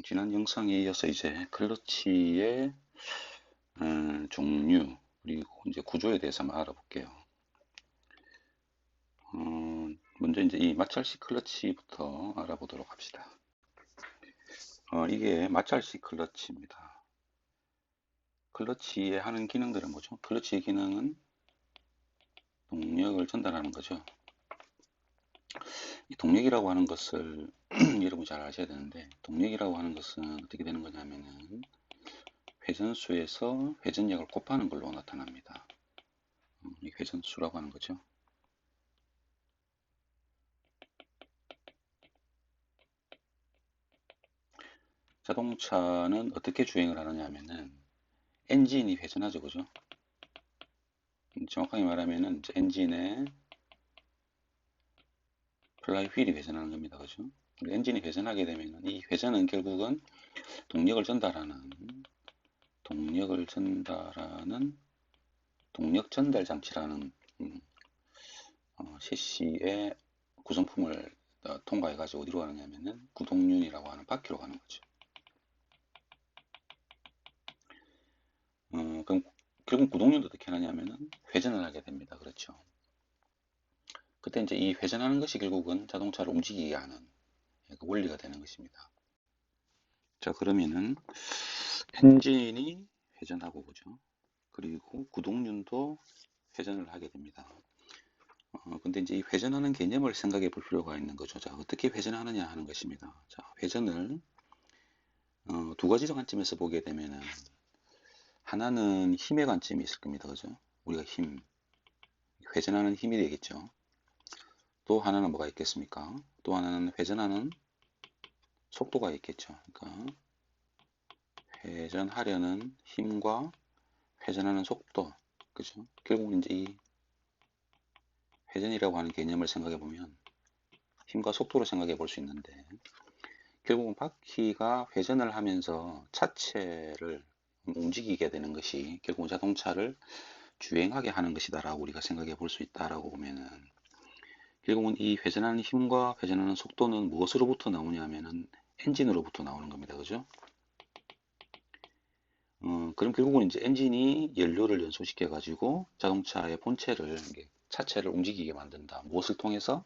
지난 영상에 이어서 이제 클러치의 종류 그리고 이제 구조에 대해서 한번 알아볼게요. 먼저 이제 이 마찰식 클러치부터 알아보도록 합시다. 이게 마찰식 클러치입니다. 클러치에 하는 기능들은 뭐죠? 클러치의 기능은 동력을 전달하는 거죠. 이 동력이라고 하는 것을 여러분 잘 아셔야 되는데, 동력이라고 하는 것은 어떻게 되는 거냐면은 회전수에서 회전력을 곱하는 걸로 나타납니다. 이 회전수라고 하는 거죠. 자동차는 어떻게 주행을 하느냐 하면은 엔진이 회전하죠, 그죠? 정확하게 말하면은 이제 엔진의 플라이 휠이 회전하는 겁니다, 그죠? 엔진이 회전하게 되면은 이 회전은 결국은 동력을 전달하는 동력 전달 장치라는 셰시의 구성품을 통과해 가지고 어디로 가느냐면은 구동륜이라고 하는 바퀴로 가는 거죠. 그럼 결국 구동륜도 어떻게 하느냐면은 회전을 하게 됩니다, 그렇죠? 그때 이제 이 회전하는 것이 결국은 자동차를 움직이게 하는 그 원리가 되는 것입니다. 자, 그러면은 엔진이 회전하고 그죠? 그리고 구동륜도 회전을 하게 됩니다. 근데 이제 이 회전하는 개념을 생각해 볼 필요가 있는 거죠. 자, 어떻게 회전하느냐 하는 것입니다. 자, 회전을 두 가지 관점에서 보게 되면은 하나는 힘의 관점이 있을 겁니다. 그죠? 우리가 회전하는 힘이 되겠죠. 또 하나는 뭐가 있겠습니까? 또 하나는 회전하는 속도가 있겠죠. 그러니까 회전하려는 힘과 회전하는 속도, 그죠? 결국 이제 이 회전이라고 하는 개념을 생각해 보면 힘과 속도로 생각해 볼 수 있는데, 결국은 바퀴가 회전을 하면서 차체를 움직이게 되는 것이 결국은 자동차를 주행하게 하는 것이다라고 우리가 생각해 볼 수 있다라고 보면은, 결국은 이 회전하는 힘과 회전하는 속도는 무엇으로부터 나오냐면은 엔진으로부터 나오는 겁니다. 그죠? 그럼 결국은 이제 엔진이 연료를 연소시켜 가지고 자동차의 본체를, 차체를 움직이게 만든다. 무엇을 통해서?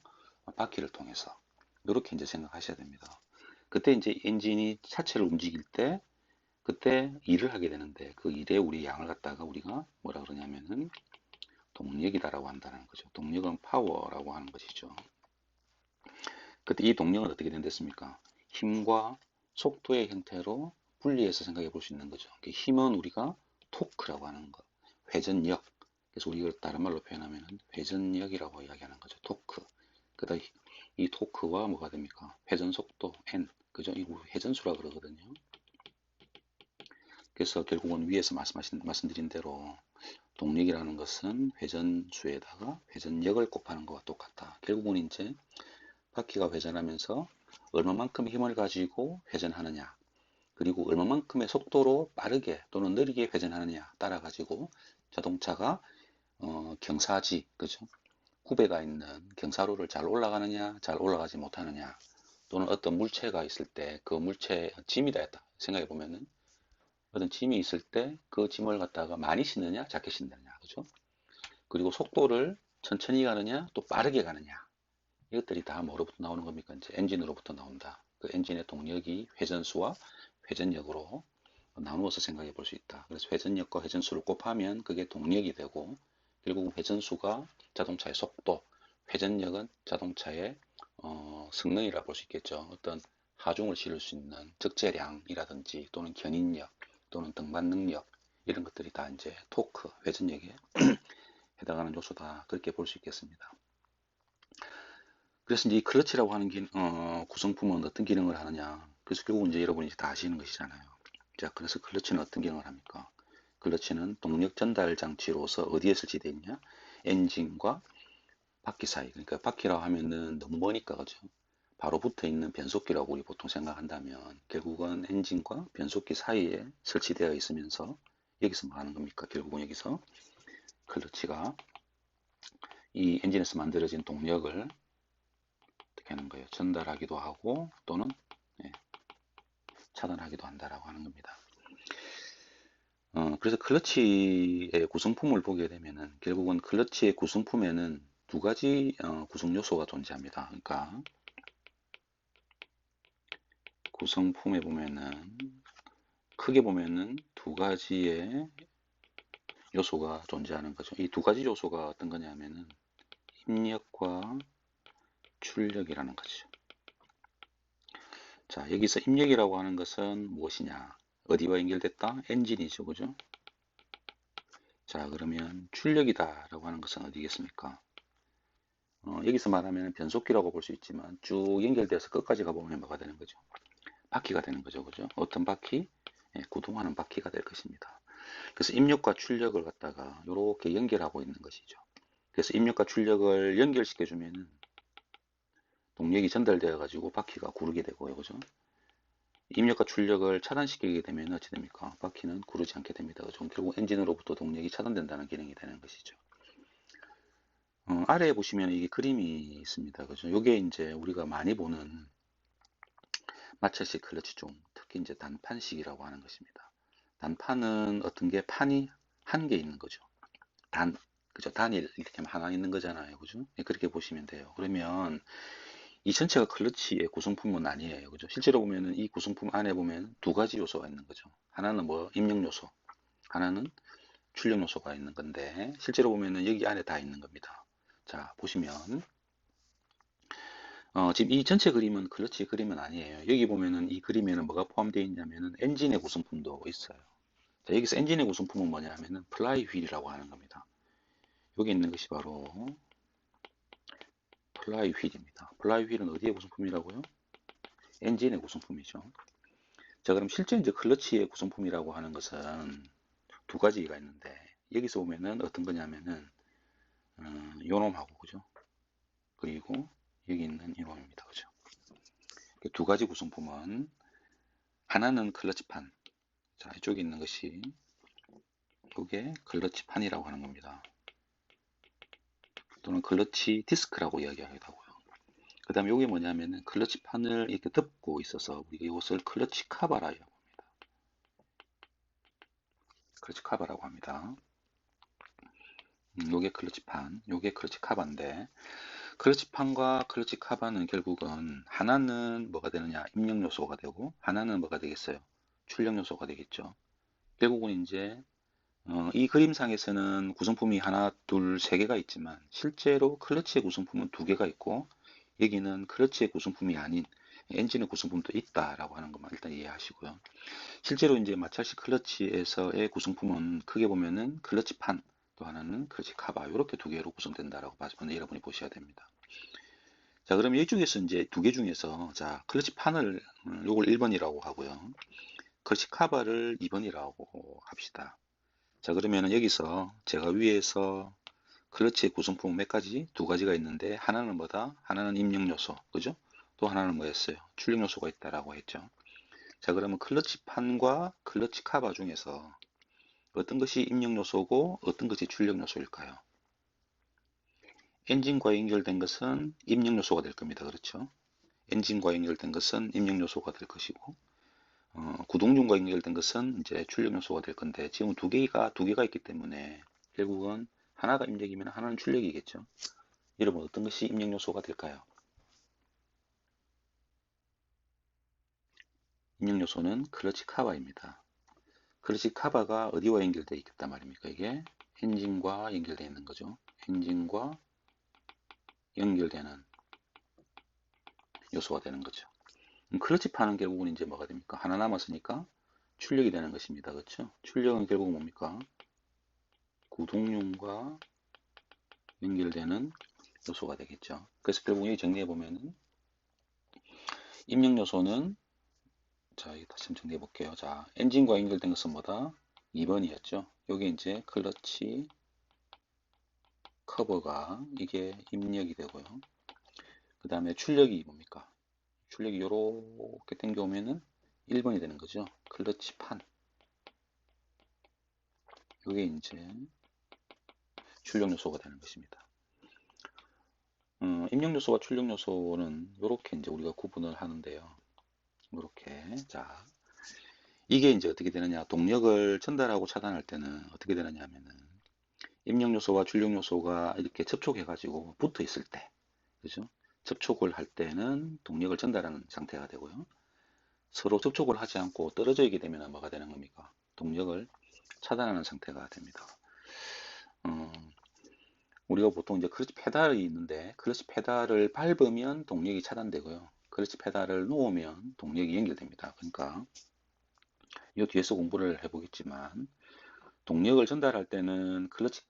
바퀴를 통해서. 이렇게 이제 생각하셔야 됩니다. 그때 이제 엔진이 차체를 움직일 때 그때 일을 하게 되는데, 그 일에 우리 양을 갖다가 우리가 뭐라 그러냐면은 동력이다라고 한다는 거죠. 동력은 파워라고 하는 것이죠. 그때 이 동력은 어떻게 된댔습니까? 힘과 속도의 형태로 분리해서 생각해 볼 수 있는 거죠. 힘은 우리가 토크라고 하는 것, 회전력. 그래서 우리가 다른 말로 표현하면 회전력이라고 이야기하는 거죠. 토크. 그다음 이 토크와 뭐가 됩니까? 회전 속도 N. 그죠? 이거 회전수라 그러거든요. 그래서 결국은 위에서 말씀드린 대로 동력이라는 것은 회전수에다가 회전력을 곱하는 것과 똑같다. 결국은 이제 바퀴가 회전하면서 얼마만큼 힘을 가지고 회전하느냐, 그리고 얼마만큼의 속도로 빠르게 또는 느리게 회전하느냐 따라 가지고 자동차가 경사지, 그죠? 후배가 있는 경사로를 잘 올라가느냐, 잘 올라가지 못하느냐, 또는 어떤 물체가 있을 때 그 물체 짐이다 했다 생각해 보면은, 어떤 짐이 있을 때 그 짐을 갖다가 많이 싣느냐, 작게 싣느냐, 그죠? 그리고 속도를 천천히 가느냐, 또 빠르게 가느냐, 이것들이 다 뭐로부터 나오는 겁니까? 이제 엔진으로부터 나온다. 그 엔진의 동력이 회전수와 회전력으로 나누어서 생각해 볼 수 있다. 그래서 회전력과 회전수를 곱하면 그게 동력이 되고, 결국 회전수가 자동차의 속도, 회전력은 자동차의 성능이라 볼 수 있겠죠. 어떤 하중을 실을 수 있는 적재량이라든지 또는 견인력 또는 등반 능력, 이런 것들이 다 이제 토크, 회전력에 해당하는 요소다. 그렇게 볼 수 있겠습니다. 그래서 이제 이 클러치라고 하는 구성품은 어떤 기능을 하느냐. 그래서 결국 이제 여러분이 다 아시는 것이잖아요. 자, 그래서 클러치는 어떤 기능을 합니까? 클러치는 동력 전달 장치로서 어디에 설치되어 있냐? 엔진과 바퀴 사이. 그러니까 바퀴라고 하면은 너무 머니까, 그죠? 바로 붙어 있는 변속기라고 우리 보통 생각한다면, 결국은 엔진과 변속기 사이에 설치되어 있으면서 여기서 뭐 하는 겁니까? 결국은 여기서 클러치가 이 엔진에서 만들어진 동력을 어떻게 하는 거예요? 전달하기도 하고, 또는 예, 그래서 클러치의 구성품을 보게 되면은 결국은 클러치의 구성품에는 두 가지 구성 요소가 존재합니다. 그러니까 구성품에 보면은 크게 보면은 두 가지의 요소가 존재하는 거죠. 이 두 가지 요소가 어떤 거냐면은 입력과 출력이라는 거죠. 자, 여기서 입력이라고 하는 것은 무엇이냐? 어디와 연결됐다? 엔진이죠, 그죠? 자, 그러면 출력이다라고 하는 것은 어디겠습니까? 여기서 말하면 변속기라고 볼 수 있지만 쭉 연결돼서 끝까지 가보면 뭐가 되는 거죠? 바퀴가 되는 거죠, 그죠? 어떤 바퀴? 예, 구동하는 바퀴가 될 것입니다. 그래서 입력과 출력을 갖다가 이렇게 연결하고 있는 것이죠. 그래서 입력과 출력을 연결시켜주면은 동력이 전달되어 가지고 바퀴가 구르게 되고요, 그죠? 입력과 출력을 차단시키게 되면 어찌 됩니까? 바퀴는 구르지 않게 됩니다. 그죠? 결국 엔진으로부터 동력이 차단된다는 기능이 되는 것이죠. 아래에 보시면 이게 그림이 있습니다. 그죠? 요게 이제 우리가 많이 보는 마찰식 클러치 중 특히 이제 단판식이라고 하는 것입니다. 단판은 어떤 게 판이 한 개 있는 거죠. 그죠? 단일 이렇게 하면 하나 있는 거잖아요. 그죠? 네, 그렇게 보시면 돼요. 그러면 이 전체가 클러치의 구성품은 아니에요. 그죠? 실제로 보면은 이 구성품 안에 보면 두 가지 요소가 있는 거죠. 하나는 뭐 입력 요소, 하나는 출력 요소가 있는 건데 실제로 보면은 여기 안에 다 있는 겁니다. 자, 보시면 지금 이 전체 그림은 클러치 그림은 아니에요. 여기 보면은 이 그림에는 뭐가 포함되어 있냐면은 엔진의 구성품도 있어요. 자, 여기서 엔진의 구성품은 뭐냐 하면은 플라이 휠이라고 하는 겁니다. 여기 있는 것이 바로 플라이 휠입니다. 플라이 휠은 어디의 구성품이라고요? 엔진의 구성품이죠. 자, 그럼 실제 이제 클러치의 구성품이라고 하는 것은 두 가지가 있는데 여기서 보면은 어떤 거냐면은 요놈하고 그죠? 그리고 여기 있는 이놈입니다. 그죠? 두 가지 구성품은 하나는 클러치판. 자, 이쪽에 있는 것이 이게 클러치판이라고 하는 겁니다. 또는 클러치 디스크라고 이야기하기도 하고요. 그 다음에 이게 뭐냐면은 클러치판을 이렇게 덮고 있어서 우리가 이것을 클러치 카바라고 합니다. 클러치 카바라고 합니다. 요게 클러치판, 요게 클러치 카바인데 클러치판과 클러치 카바는 결국은 하나는 뭐가 되느냐 입력 요소가 되고 하나는 뭐가 되겠어요? 출력 요소가 되겠죠. 결국은 이제 이 그림상에서는 구성품이 하나, 둘, 세 개가 있지만 실제로 클러치의 구성품은 두 개가 있고 여기는 클러치의 구성품이 아닌 엔진의 구성품도 있다라고 하는 것만 일단 이해하시고요. 실제로 이제 마찰식 클러치에서의 구성품은 크게 보면은 클러치판 또 하나는 클러치 카바 이렇게 두 개로 구성된다라고 여러분이 보셔야 됩니다. 자, 그럼 이쪽에서 이제 두 개 중에서 자 클러치판을 요걸 1번이라고 하고요. 클러치 카바를 2번이라고 합시다. 자, 그러면은 여기서 제가 위에서 클러치의 구성품 몇 가지? 두 가지가 있는데 하나는 뭐다? 하나는 입력 요소, 그죠? 또 하나는 뭐였어요? 출력 요소가 있다라고 했죠. 자, 그러면 클러치판과 클러치 카바 중에서 어떤 것이 입력 요소고 어떤 것이 출력 요소일까요? 엔진과 연결된 것은 입력 요소가 될 겁니다. 그렇죠? 엔진과 연결된 것은 입력 요소가 될 것이고 구동중과 연결된 것은 이제 출력 요소가 될 건데 지금 두 개가 있기 때문에 결국은 하나가 입력이면 하나는 출력이겠죠. 여러분 어떤 것이 입력 요소가 될까요? 입력 요소는 클러치 카바입니다. 클러치 카바가 어디와 연결되어 있단 말입니까? 이게 엔진과 연결되어 있는 거죠. 엔진과 연결되는 요소가 되는 거죠. 클러치판은 결국은 이제 뭐가 됩니까? 하나 남았으니까 출력이 되는 것입니다. 그렇죠? 출력은 결국 뭡니까? 구동용과 연결되는 요소가 되겠죠. 그래서 결국 여기 정리해 보면은 입력 요소는 자, 다시 한번 정리해 볼게요. 자, 엔진과 연결된 것은 뭐다? 2번이었죠. 여기 이제 클러치 커버가 이게 입력이 되고요. 그 다음에 출력이 뭡니까? 출력이 요렇게 당겨오면은 1번이 되는 거죠. 클러치 판. 이게 이제 출력 요소가 되는 것입니다. 입력 요소와 출력 요소는 이렇게 이제 우리가 구분을 하는데요. 이렇게 자 이게 이제 어떻게 되느냐, 동력을 전달하고 차단할 때는 어떻게 되느냐 하면은 입력 요소와 출력 요소가 이렇게 접촉해 가지고 붙어 있을 때, 그죠? 접촉을 할 때는 동력을 전달하는 상태가 되고요. 서로 접촉을 하지 않고 떨어져 있게 되면 뭐가 되는 겁니까? 동력을 차단하는 상태가 됩니다. 어, 우리가 보통 이제 클러치 페달이 있는데 클러치 페달을 밟으면 동력이 차단되고요. 클러치 페달을 놓으면 동력이 연결됩니다. 그러니까 이 뒤에서 공부를 해보겠지만 동력을 전달할 때는 클러치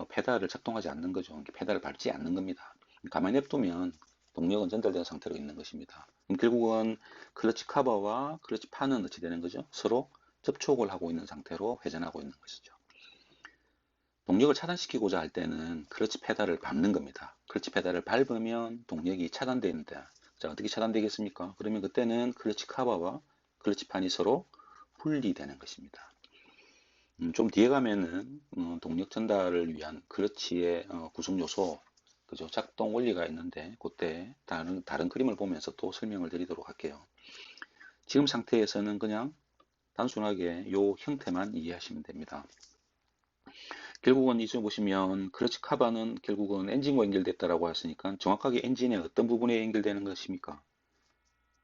페달을 작동하지 않는 거죠. 페달을 밟지 않는 겁니다. 가만히 냅두면 동력은 전달된 상태로 있는 것입니다. 결국은 클러치 카버와 클러치 판은 어찌 되는 거죠? 서로 접촉을 하고 있는 상태로 회전하고 있는 것이죠. 동력을 차단시키고자 할 때는 클러치 페달을 밟는 겁니다. 클러치 페달을 밟으면 동력이 차단됩니다. 자, 어떻게 차단되겠습니까? 그러면 그때는 클러치 카버와 클러치 판이 서로 분리되는 것입니다. 좀 뒤에 가면은 동력 전달을 위한 클러치의 구성 요소, 그죠? 작동 원리가 있는데 그때 다른 그림을 보면서 또 설명을 드리도록 할게요. 지금 상태에서는 그냥 단순하게 이 형태만 이해하시면 됩니다. 결국은 이제 보시면 클러치 카바는 결국은 엔진과 연결됐다라고 했으니까 정확하게 엔진의 어떤 부분에 연결되는 것입니까?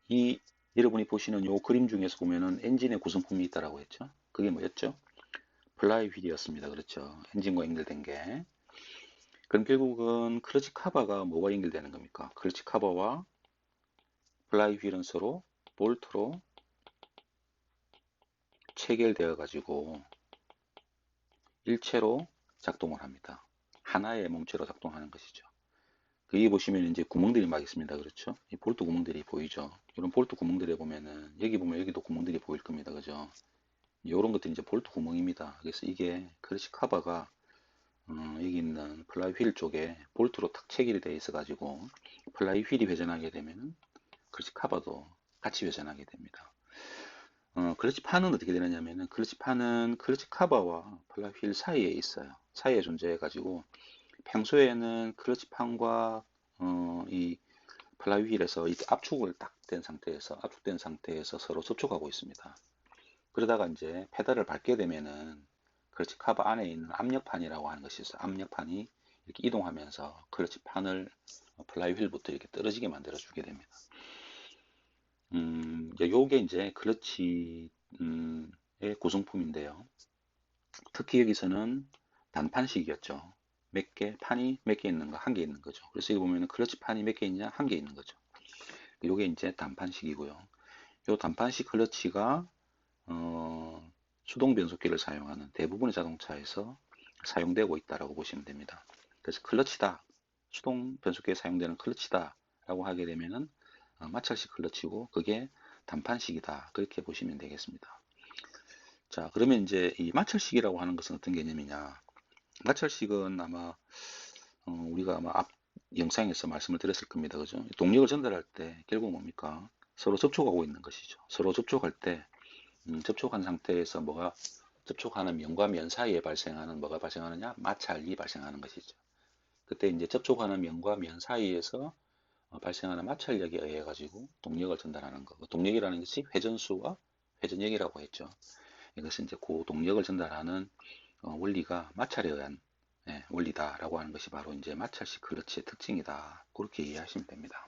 이 여러분이 보시는 이 그림 중에서 보면은 엔진의 구성품이 있다라고 했죠. 그게 뭐였죠? 플라이 휠이었습니다. 그렇죠. 엔진과 연결된 게. 그럼 결국은 클러치 카바가 뭐와 연결되는 겁니까? 클러치 카바와 플라이 휠은 서로 볼트로 체결되어 가지고 일체로 작동을 합니다. 하나의 몸체로 작동하는 것이죠. 여기 보시면 이제 구멍들이 막 있습니다. 그렇죠? 이 볼트 구멍들이 보이죠? 이런 볼트 구멍들에 보면은 여기 보면 여기도 구멍들이 보일 겁니다. 그죠? 이런 것들이 이제 볼트 구멍입니다. 그래서 이게 클러치 카바가 여기 있는 플라이 휠 쪽에 볼트로 탁 체결이 되어 있어 가지고 플라이 휠이 회전하게 되면은 클러치 카바도 같이 회전하게 됩니다. 클러치 판은 어떻게 되느냐면은 클러치 판은 클러치 카바와 플라이 휠 사이에 있어요. 사이에 존재해 가지고 평소에는 클러치 판과 이 플라이 휠에서 이 압축을 딱 된 상태에서 압축된 상태에서 서로 접촉하고 있습니다. 그러다가 이제 페달을 밟게 되면은 클러치 카바 안에 있는 압력판이라고 하는 것이 있어요. 압력판이 이렇게 이동하면서 클러치 판을 플라이 휠부터 이렇게 떨어지게 만들어 주게 됩니다. 요게 이제 클러치의 구성품인데요. 특히 여기서는 단판식이었죠. 몇 개, 판이 몇 개 있는 거, 한 개 있는 거죠. 그래서 여기 보면은 클러치 판이 몇 개 있냐? 한 개 있는 거죠. 요게 이제 단판식이고요. 요 단판식 클러치가 수동 변속기를 사용하는 대부분의 자동차에서 사용되고 있다라고 보시면 됩니다. 그래서 클러치다, 수동 변속기에 사용되는 클러치다 라고 하게 되면은 마찰식 클러치고 그게 단판식이다 그렇게 보시면 되겠습니다. 자, 그러면 이제 이 마찰식이라고 하는 것은 어떤 개념이냐? 마찰식은 아마 우리가 아마 앞 영상에서 말씀을 드렸을 겁니다. 그죠? 동력을 전달할 때 결국 뭡니까? 서로 접촉하고 있는 것이죠. 서로 접촉할 때 접촉한 상태에서 뭐가 접촉하는 면과 면 사이에 발생하는 뭐가 발생하느냐? 마찰이 발생하는 것이죠. 그때 이제 접촉하는 면과 면 사이에서 발생하는 마찰력에 의해 가지고 동력을 전달하는 거. 동력이라는 것이 회전수와 회전력이라고 했죠. 이것은 이제 고동력을 전달하는 원리가 마찰에 의한 원리다라고 하는 것이 바로 이제 마찰식 클러치의 특징이다. 그렇게 이해하시면 됩니다.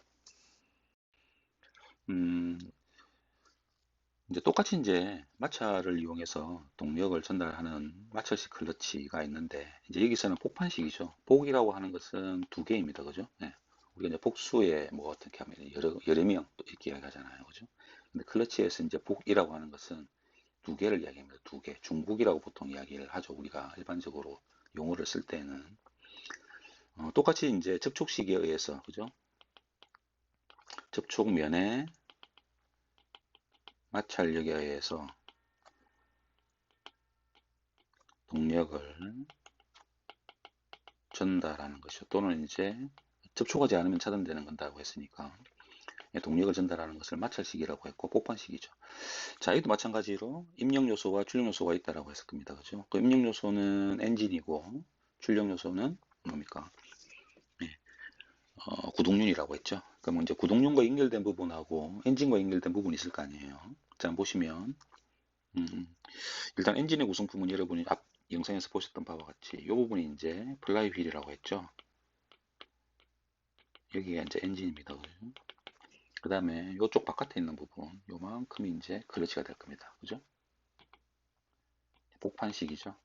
음, 이제 똑같이 이제 마찰을 이용해서 동력을 전달하는 마찰식 클러치가 있는데 이제 여기서는 폭판식이죠. 폭이라고 하는 것은 두 개입니다. 그죠? 네. 우리가 이제 복수에 뭐 어떻게 하면 여러 명 또 이렇게 이야기하잖아요. 그죠? 근데 클러치에서 이제 폭이라고 하는 것은 두 개를 이야기합니다. 두 개. 중복이라고 보통 이야기를 하죠. 우리가 일반적으로 용어를 쓸 때는 똑같이 이제 접촉식에 의해서 그죠? 접촉면의 마찰력에 의해서 동력을 전달하는 것이죠. 또는 이제 접촉하지 않으면 차단되는 건다고 했으니까 동력을 전달하는 것을 마찰식이라고 했고 폭판식이죠. 자, 이것도 마찬가지로 입력 요소와 출력 요소가 있다라고 했을 겁니다. 그죠? 그 입력 요소는 엔진이고 출력 요소는 뭡니까? 예, 구동륜이라고 했죠. 그럼 이제 구동륜과 연결된 부분하고 엔진과 연결된 부분이 있을 거 아니에요. 자, 보시면 음, 일단 엔진의 구성품은 여러분이 앞 영상에서 보셨던 바와 같이 이 부분이 이제 플라이 휠이라고 했죠. 여기가 이제 엔진입니다. 그 다음에 이쪽 바깥에 있는 부분 요만큼이 이제 클러치가 될 겁니다. 그죠? 복판식이죠.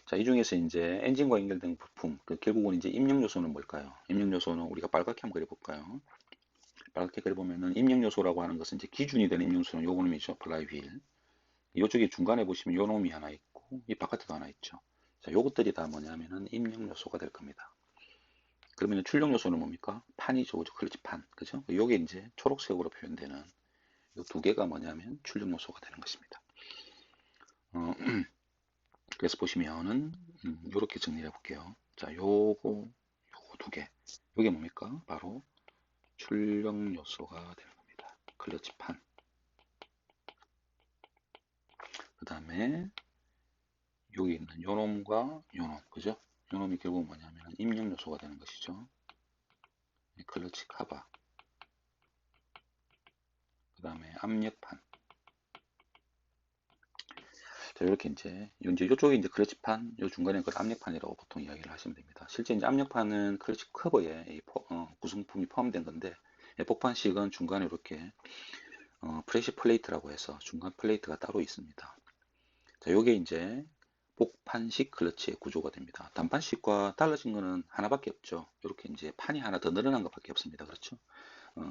자, 이 중에서 이제 엔진과 연결된 부품, 결국은 이제 입력 요소는 뭘까요? 입력 요소는 우리가 빨갛게 한번 그려볼까요? 빨갛게 그려보면은 입력 요소라고 하는 것은 이제 기준이 되는 입력 요소는 요 놈이죠. 플라이 휠. 이쪽에 중간에 보시면 요 놈이 하나 있고, 이 바깥에도 하나 있죠. 자, 요것들이 다 뭐냐면은 입력 요소가 될 겁니다. 그러면 출력 요소는 뭡니까? 판이죠. 그죠? 클러치판. 그죠? 요게 이제 초록색으로 표현되는 요 두 개가 뭐냐면 출력 요소가 되는 것입니다. 그래서 보시면은 이렇게 정리해 볼게요. 자, 요거 두 개. 요게 뭡니까? 바로 출력 요소가 되는 겁니다. 클러치판. 그 다음에 여기 있는 요놈과 요놈, 그죠? 요놈이 결국 뭐냐면 입력 요소가 되는 것이죠. 클러치 카바. 그 다음에 압력판. 자, 이렇게 이제 요쪽에 이제 클러치판, 요 중간에 그 압력판이라고 보통 이야기를 하시면 됩니다. 실제 이제 압력판은 클러치 커버에 구성품이 포함된 건데, 복판식은 중간에 이렇게 프레시 플레이트라고 해서 중간 플레이트가 따로 있습니다. 자, 요게 이제 복판식 클러치의 구조가 됩니다. 단판식과 달라진 거는 하나밖에 없죠. 이렇게 이제 판이 하나 더 늘어난 것밖에 없습니다. 그렇죠?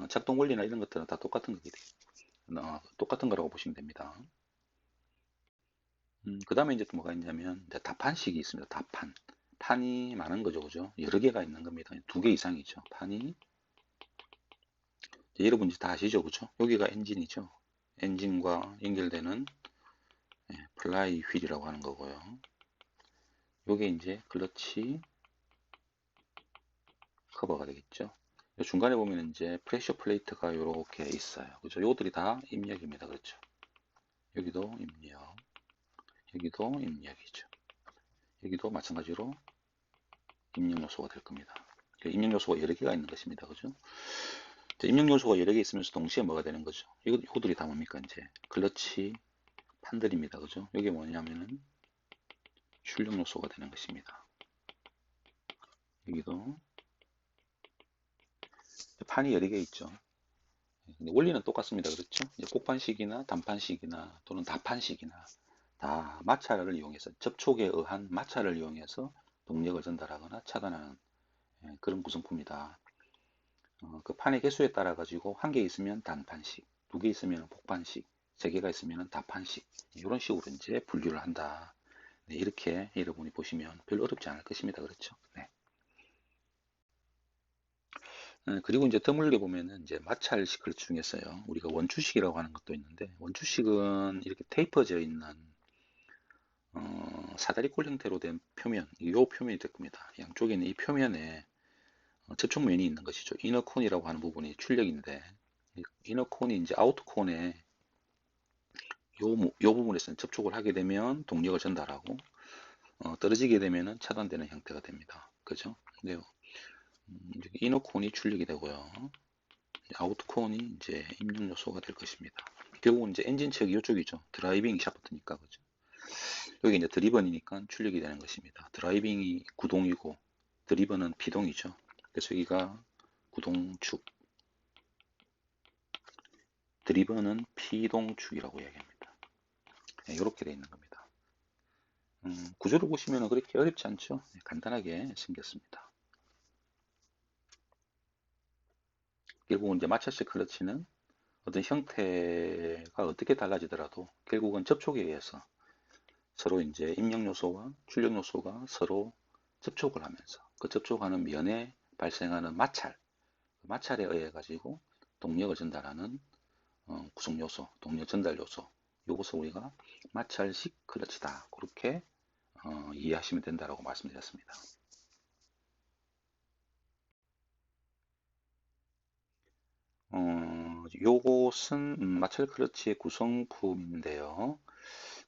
작동 원리나 이런 것들은 다 똑같은 거게 돼요. 똑같은 거라고 보시면 됩니다. 그 다음에 이제 또 뭐가 있냐면 이제 다판식이 있습니다. 다판. 판이 많은 거죠. 그죠? 여러 개가 있는 겁니다. 두 개 이상이죠. 판이. 여러분 이제 다 아시죠? 그죠? 여기가 엔진이죠. 엔진과 연결되는 플라이 휠이라고 하는 거고요. 요게 이제 클러치 커버가 되겠죠. 중간에 보면 이제 프레셔 플레이트가 이렇게 있어요. 그죠? 요것들이 다 입력입니다. 그렇죠? 여기도 입력, 여기도 입력이죠. 여기도 마찬가지로 입력 요소가 될 겁니다. 입력 요소가 여러 개가 있는 것입니다. 그죠? 입력 요소가 여러 개 있으면서 동시에 뭐가 되는 거죠? 이것들이 다 뭡니까? 이제 클러치 판들입니다. 그죠? 이게 뭐냐면은 출력 요소가 되는 것입니다. 여기도 판이 여러 개 있죠. 원리는 똑같습니다. 그렇죠? 복판식이나 단판식이나 또는 다판식이나 다 마찰을 이용해서 접촉에 의한 마찰을 이용해서 동력을 전달하거나 차단하는 그런 구성품이다. 그 판의 개수에 따라 가지고 한 개 있으면 단판식, 두 개 있으면 복판식, 세 개가 있으면 다판식 이런 식으로 이제 분류를 한다. 네, 이렇게 여러분이 보시면 별로 어렵지 않을 것입니다. 그렇죠? 네. 그리고 이제 드물게 보면은 이제 마찰식 클러치 중에서요. 우리가 원추식이라고 하는 것도 있는데 원추식은 이렇게 테이퍼져 있는 사다리꼴 형태로 된 표면, 이 표면이 될 겁니다. 양쪽에 있는 이 표면에 접촉면이 있는 것이죠. 이너콘이라고 하는 부분이 출력인데 이너콘이 이제 아우터콘에 요 부분에서 접촉을 하게 되면 동력을 전달하고 떨어지게 되면 차단되는 형태가 됩니다. 그죠? 네, 이너콘이 출력이 되고요. 아우트콘이 이제 입력 요소가 될 것입니다. 결국은 이제 엔진 측이 이쪽이죠. 드라이빙 샤프트니까 그죠. 여기 이제 드리번이니까 출력이 되는 것입니다. 드라이빙이 구동이고 드리번은 비동이죠. 그래서 여기가 구동축, 드리번은 피동축이라고 이야기합니다. 네, 이렇게 되어 있는 겁니다. 구조를 보시면 그렇게 어렵지 않죠. 네, 간단하게 생겼습니다. 결국은 이제 마찰식 클러치는 어떤 형태가 어떻게 달라지더라도 결국은 접촉에 의해서 서로 이제 입력 요소와 출력 요소가 서로 접촉을 하면서 그 접촉하는 면에 발생하는 마찰, 그 마찰에 의해 가지고 동력을 전달하는 구성 요소, 동력 전달 요소, 이것을 우리가 마찰식 클러치다. 그렇게 이해하시면 된다라고 말씀드렸습니다. 요것은 마찰 클러치의 구성품인데요.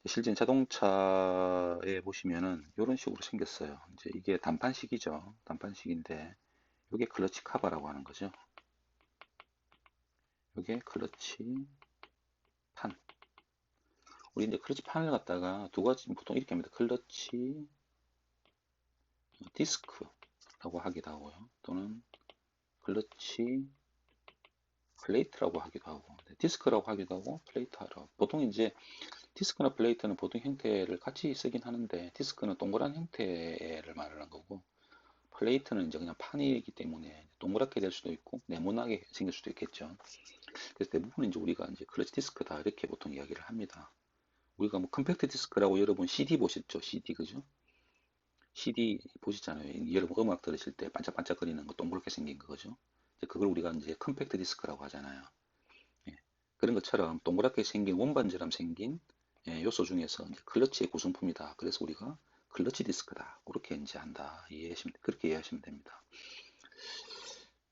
실제 자동차에 보시면은 이런 식으로 생겼어요. 이제 이게 단판식이죠. 단판식인데 이게 클러치 카바라고 하는 거죠. 이게 클러치 판. 우리 이제 클러치 판을 갖다가 두 가지 보통 이렇게 합니다. 클러치 디스크라고 하기도 하고요. 또는 클러치 플레이트라고 하기도 하고, 디스크라고 하기도 하고, 플레이트라고. 보통 이제 디스크나 플레이트는 보통 형태를 같이 쓰긴 하는데, 디스크는 동그란 형태를 말하는 거고, 플레이트는 이제 그냥 판이기 때문에 동그랗게 될 수도 있고, 네모나게 생길 수도 있겠죠. 그래서 대부분 이제 우리가 이제 클러치 디스크다 이렇게 보통 이야기를 합니다. 우리가 뭐 컴팩트 디스크라고 여러분 CD 보셨죠? CD 그죠? CD 보시잖아요. 여러분 음악 들으실 때 반짝반짝거리는 거 동그랗게 생긴 거죠. 이제 그걸 우리가 이제 컴팩트 디스크라고 하잖아요. 예. 그런 것처럼 동그랗게 생긴 원반처럼 생긴 요소 중에서 이제 클러치의 구성품이다. 그래서 우리가 클러치 디스크다. 그렇게 이제 한다. 그렇게 이해하시면 됩니다.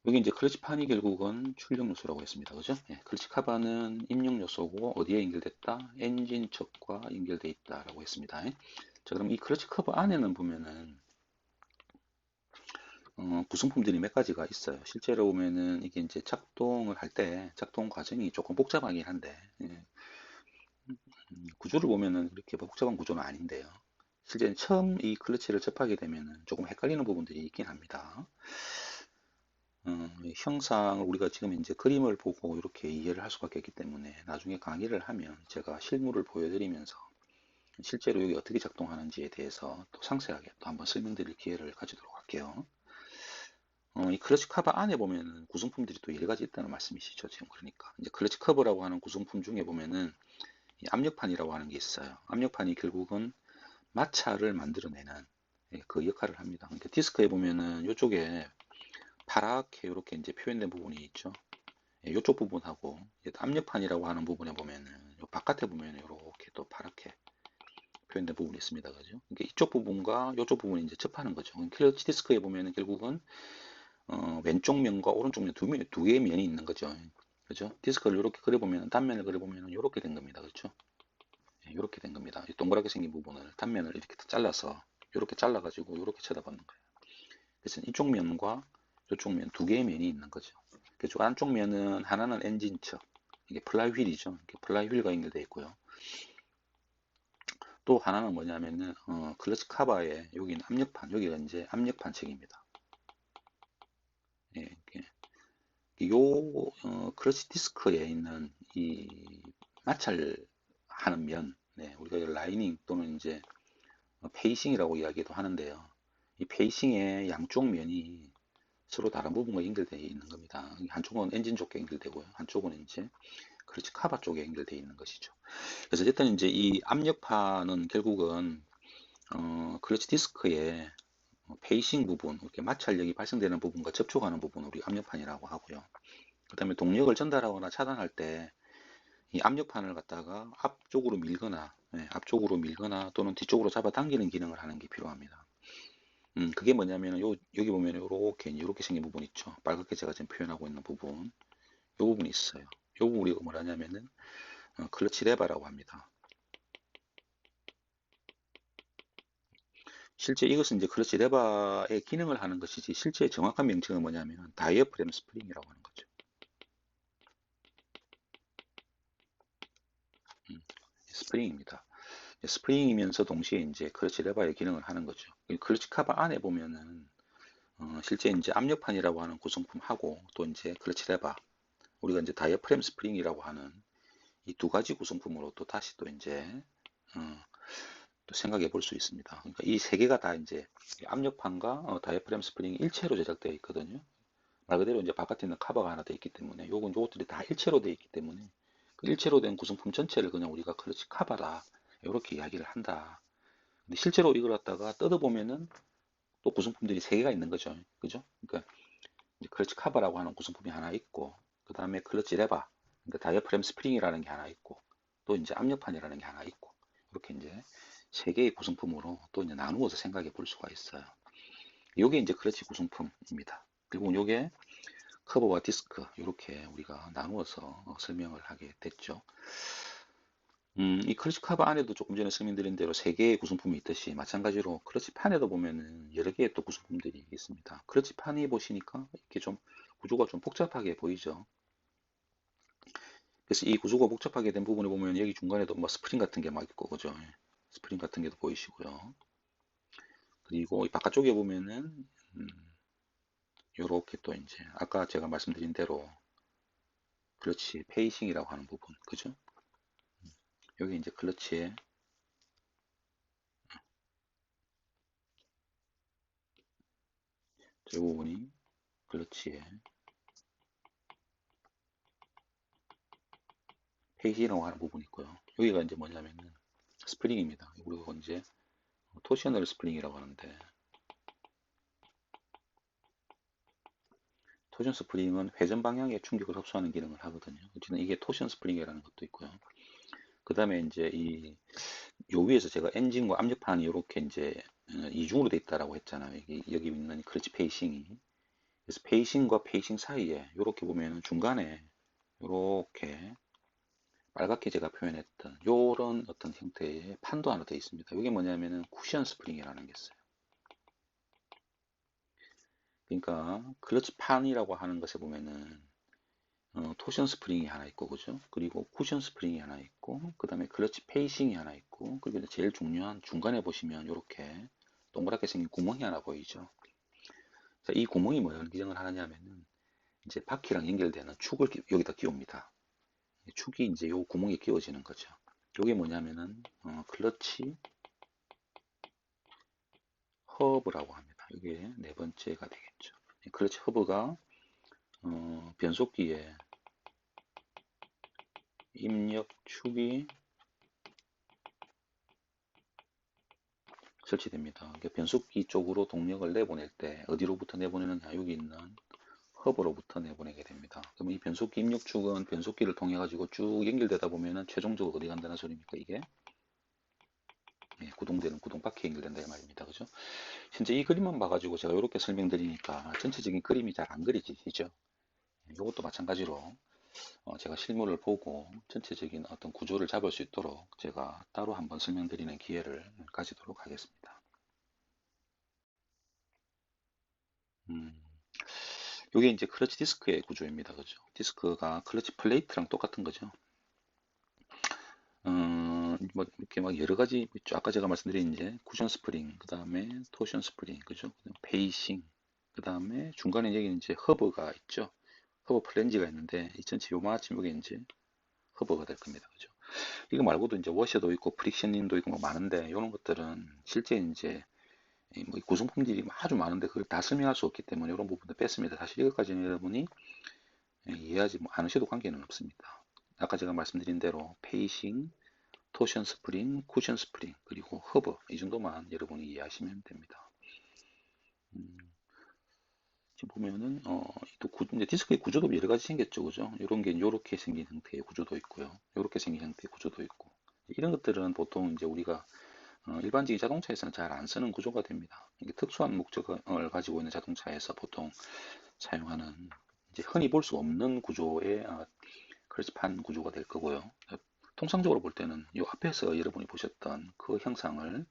여기 이제 클러치판이 결국은 출력 요소라고 했습니다. 그죠? 예, 클러치 카바는 입력 요소고 어디에 연결됐다? 엔진 척과 연결돼 있다라고 했습니다. 자, 그럼 이 클러치 커버 안에는 보면은 구성품들이 몇 가지가 있어요. 실제로 보면은 이게 이제 작동을 할 때 작동 과정이 조금 복잡하긴 한데 구조를 보면은 그렇게 복잡한 구조는 아닌데요. 실제 처음 이 클러치를 접하게 되면은 조금 헷갈리는 부분들이 있긴 합니다. 이 형상을 우리가 지금 이제 그림을 보고 이렇게 이해를 할 수밖에 없기 때문에 나중에 강의를 하면 제가 실물을 보여드리면서 실제로 여기 어떻게 작동하는지에 대해서 또 상세하게 또 한번 설명드릴 기회를 가지도록 할게요. 이 클러치 커버 안에 보면은 구성품들이 또 여러 가지 있다는 말씀이시죠, 지금. 그러니까 이제 클러치 커버라고 하는 구성품 중에 보면은 이 압력판이라고 하는 게 있어요. 압력판이 결국은 마찰을 만들어내는 그 역할을 합니다. 그러니까 디스크에 보면은 이쪽에 파랗게 이렇게 이제 표현된 부분이 있죠. 이쪽 부분하고 압력판이라고 하는 부분에 보면은 요 바깥에 보면은 이렇게 또 파랗게 표현된 부분이 있습니다. 그죠? 그러니까 이쪽 부분과 이쪽 부분이 이제 접하는 거죠. 클러치 디스크에 보면은 결국은 왼쪽 면과 오른쪽 면 두 개의 면이 있는 거죠. 그죠? 디스크를 이렇게 그려보면 단면을 그려보면 이렇게 된 겁니다. 그렇죠? 이렇게 된 겁니다. 이 동그랗게 생긴 부분을 단면을 이렇게 잘라서 이렇게 잘라가지고 이렇게 쳐다보는 거예요. 그래서 이쪽 면과 이쪽 면 두 개의 면이 있는 거죠. 그쪽 안쪽 면은 하나는 엔진 척, 이게 플라이휠이죠. 이렇게 플라이휠과 연결되어 있고요. 또 하나는 뭐냐면은 클러치 카바에 여기는 압력판, 여기가 이제 압력판 척입니다. 예, 클러치 디스크에 있는 이 마찰하는 면, 네, 우리가 라이닝 또는 이제 페이싱이라고 이야기도 하는데요. 이 페이싱의 양쪽 면이 서로 다른 부분과 연결되어 있는 겁니다. 한쪽은 엔진 쪽에 연결되고요. 한쪽은 이제 클러치 카바 쪽에 연결되어 있는 것이죠. 그래서 어쨌든 이제 이 압력판은 결국은 클러치 디스크의 페이싱 부분, 이렇게 마찰력이 발생되는 부분과 접촉하는 부분을 우리 압력판이라고 하고요. 그 다음에 동력을 전달하거나 차단할 때 이 압력판을 갖다가 앞쪽으로 밀거나 또는 뒤쪽으로 잡아당기는 기능을 하는 게 필요합니다. 그게 뭐냐면 여기 보면 이렇게 생긴 부분 있죠. 빨갛게 제가 지금 표현하고 있는 부분, 이 부분이 있어요. 이 부분 우리가 뭐냐면은 클러치 레버라고 합니다. 실제 이것은 이제 클러치 레버의 기능을 하는 것이지 실제 정확한 명칭은 뭐냐면 다이어프램 스프링이라고 하는 거죠. 스프링입니다. 스프링이면서 동시에 이제 클러치 레버의 기능을 하는 거죠. 클러치 카바 안에 보면은 실제 이제 압력판이라고 하는 구성품하고 또 이제 클러치 레버, 우리가 이제 다이어프램 스프링이라고 하는 이 두 가지 구성품으로 또 다시 또 이제 어, 또 생각해 볼 수 있습니다. 그러니까 이 세 개가 다 이제 압력판과 다이어프램 스프링이 일체로 제작되어 있거든요. 말 그대로 이제 바깥에 있는 카바가 하나 되어 있기 때문에 요것들이 다 일체로 되어 있기 때문에 그 일체로 된 구성품 전체를 그냥 우리가 클러치 카바다 이렇게 이야기를 한다. 근데 실제로 이걸 갖다가 뜯어보면은 또 구성품들이 세 개가 있는 거죠. 그죠? 그러니까 이제 클러치 카바라고 하는 구성품이 하나 있고, 그 다음에 클러치 레바, 그러니까 다이어프램 스프링이라는 게 하나 있고, 또 이제 압력판이라는 게 하나 있고, 이렇게 이제 세 개의 구성품으로 또 이제 나누어서 생각해 볼 수가 있어요. 이게 이제 클러치 구성품입니다. 그리고 이게 커버와 디스크 이렇게 우리가 나누어서 설명을 하게 됐죠. 이 클러치 커버 안에도 조금 전에 설명드린 대로 세 개의 구성품이 있듯이 마찬가지로 클러치 판에도 보면은 여러 개의 또 구성품들이 있습니다. 클러치 판이 보시니까 이렇게 좀 구조가 좀 복잡하게 보이죠. 그래서 이 구조가 복잡하게 된 부분에 보면 여기 중간에도 뭐 스프링 같은 게 막 있고, 그죠? 예. 스프링 같은 게도 보이시고요. 그리고 이 바깥쪽에 보면은, 요렇게 또 이제, 아까 제가 말씀드린 대로, 클러치 페이싱이라고 하는 부분, 그죠? 여기 이제 클러치의 저 부분이 클러치의 페이싱이라고 하는 부분이 있고요. 여기가 이제 뭐냐면은 스프링입니다. 그리고 이제 토셔널 스프링이라고 하는데, 토션 스프링은 회전 방향의 충격을 흡수하는 기능을 하거든요. 어쨌든 이게 토션 스프링이라는 것도 있고요. 그 다음에 이제 요 위에서 제가 엔진과 압력판이 이렇게 이제 이중으로 돼 있다라고 했잖아요. 여기 있는 클러치 페이싱이. 그래서 페이싱과 페이싱 사이에 이렇게 보면은 중간에 이렇게 빨갛게 제가 표현했던 요런 어떤 형태의 판도 하나 되어 있습니다. 이게 뭐냐면은 쿠션 스프링이라는 게 있어요. 그러니까 클러치 판이라고 하는 것에 보면은 토션 스프링이 하나 있고, 그죠? 그리고 쿠션 스프링이 하나 있고, 그 다음에 클러치 페이싱이 하나 있고, 그리고 이제 제일 중요한 중간에 보시면 이렇게 동그랗게 생긴 구멍이 하나 보이죠? 자, 이 구멍이 뭐를 기능을 하느냐면은 이제 바퀴랑 연결되는 축을 여기다 끼웁니다. 축이 이제 요 구멍에 끼워지는 거죠. 요게 뭐냐면은 클러치 허브라고 합니다. 이게 네 번째가 되겠죠. 클러치 허브가 변속기에 입력축이 설치됩니다. 그러니까 변속기 쪽으로 동력을 내보낼 때 어디로부터 내보내느냐, 여기 있는 허브로부터 내보내게 됩니다. 그러면 이 변속기 입력축은 변속기를 통해 가지고 쭉 연결되다 보면은 최종적으로 어디 간다는 소리입니까? 이게 구동되는 구동바퀴에 연결된다 이 말입니다. 그죠? 현재 이 그림만 봐가지고 제가 이렇게 설명드리니까 전체적인 그림이 잘 안 그려지시죠? 이것도 마찬가지로 제가 실물을 보고 전체적인 어떤 구조를 잡을 수 있도록 제가 따로 한번 설명드리는 기회를 가지도록 하겠습니다. 음, 이게 이제 클러치 디스크의 구조입니다. 그죠? 디스크가 클러치 플레이트랑 똑같은 거죠. 뭐 이렇게 막 여러 가지 있죠. 아까 제가 말씀드린 이제 쿠션 스프링, 그 다음에 토션 스프링, 그죠? 그다음 페이싱, 그 다음에 중간에 여기 이제 허브가 있죠. 허브 플랜지가 있는데 이 전체 요만큼 이게 이제 허브가 될 겁니다. 그죠? 이거 말고도 이제 워셔도 있고 프릭션링도 있고 뭐 많은데 이런 것들은 실제 이제 뭐 구성품들이 아주 많은데 그걸 다 설명할 수 없기 때문에 이런 부분도 뺐습니다. 사실 이것까지는 여러분이 이해하지 않으셔도 관계는 없습니다. 아까 제가 말씀드린 대로 페이싱, 토션 스프링, 쿠션 스프링, 그리고 허브 이 정도만 여러분이 이해하시면 됩니다. 지금 보면은 또 이제 디스크의 구조도 여러 가지 생겼죠, 그죠? 이런 게 이렇게 생긴 형태의 구조도 있고요, 이렇게 생긴 형태의 구조도 있고 이런 것들은 보통 이제 우리가 일반적인 자동차에서는 잘 안 쓰는 구조가 됩니다. 이게 특수한 목적을 가지고 있는 자동차에서 보통 사용하는 이제 흔히 볼 수 없는 구조의 크러치판 구조가 될 거고요. 통상적으로 볼 때는 이 앞에서 여러분이 보셨던 그 형상을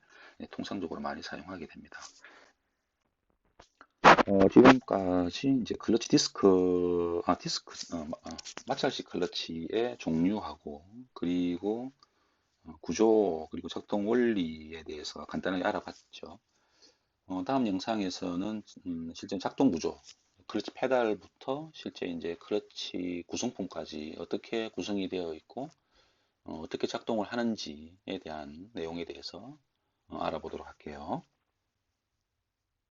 통상적으로 많이 사용하게 됩니다. 지금까지 이제 클러치 마찰식 클러치의 종류하고 그리고 구조 그리고 작동 원리에 대해서 간단하게 알아봤죠. 다음 영상에서는 실제 작동 구조, 클러치 페달부터 실제 이제 클러치 구성품까지 어떻게 구성이 되어 있고 어떻게 작동을 하는지에 대한 내용에 대해서 알아보도록 할게요.